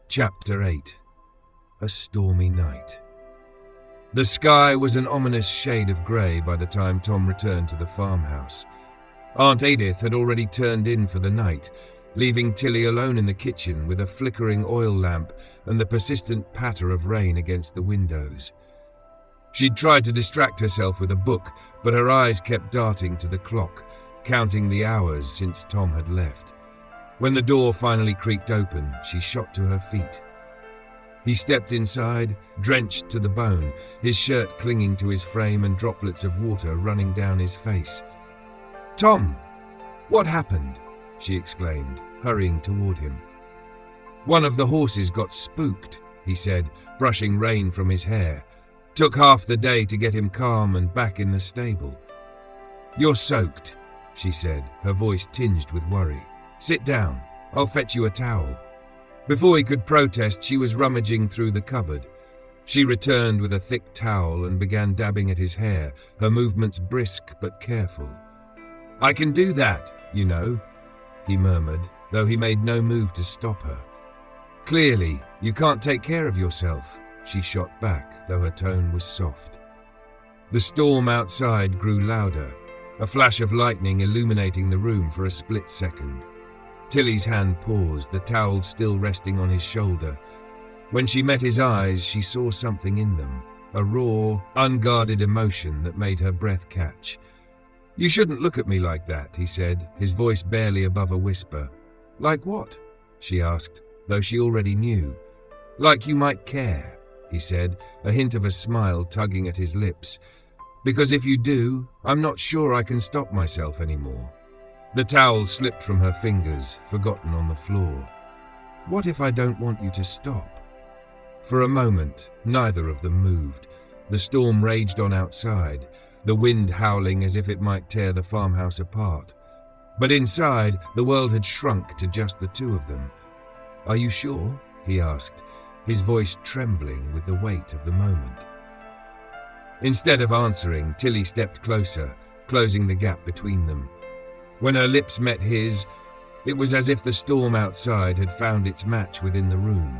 Chapter 8. A Stormy Night. The sky was an ominous shade of grey by the time Tom returned to the farmhouse. Aunt Edith had already turned in for the night, leaving Tilly alone in the kitchen with a flickering oil lamp and the persistent patter of rain against the windows. She'd tried to distract herself with a book, but her eyes kept darting to the clock, counting the hours since Tom had left. When the door finally creaked open, she shot to her feet. He stepped inside, drenched to the bone, his shirt clinging to his frame and droplets of water running down his face. "Tom! What happened?" she exclaimed, hurrying toward him. "One of the horses got spooked," he said, brushing rain from his hair. "Took half the day to get him calm and back in the stable." "You're soaked," she said, her voice tinged with worry. "Sit down. I'll fetch you a towel." Before he could protest, she was rummaging through the cupboard. She returned with a thick towel and began dabbing at his hair, her movements brisk but careful. "I can do that, you know," he murmured, though he made no move to stop her. "Clearly, you can't take care of yourself," she shot back, though her tone was soft. The storm outside grew louder, a flash of lightning illuminating the room for a split second. Tilly's hand paused, the towel still resting on his shoulder. When she met his eyes, she saw something in them, a raw, unguarded emotion that made her breath catch. "You shouldn't look at me like that," he said, his voice barely above a whisper. "Like what?" she asked, though she already knew. "Like you might care," he said, a hint of a smile tugging at his lips. "Because if you do, I'm not sure I can stop myself anymore." The towel slipped from her fingers, forgotten on the floor. "What if I don't want you to stop?" For a moment, neither of them moved. The storm raged on outside, the wind howling as if it might tear the farmhouse apart. But inside, the world had shrunk to just the two of them. "Are you sure?" he asked, his voice trembling with the weight of the moment. Instead of answering, Tilly stepped closer, closing the gap between them. When her lips met his, it was as if the storm outside had found its match within the room.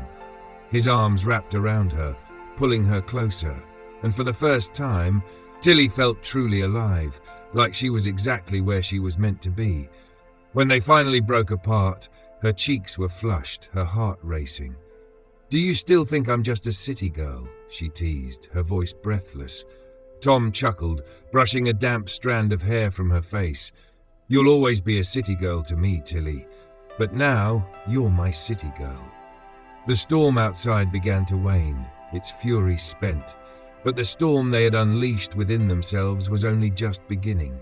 His arms wrapped around her, pulling her closer, and for the first time, Tilly felt truly alive, like she was exactly where she was meant to be. When they finally broke apart, her cheeks were flushed, her heart racing. "Do you still think I'm just a city girl?" she teased, her voice breathless. Tom chuckled, brushing a damp strand of hair from her face. "You'll always be a city girl to me, Tilly, but now you're my city girl." The storm outside began to wane, its fury spent, but the storm they had unleashed within themselves was only just beginning.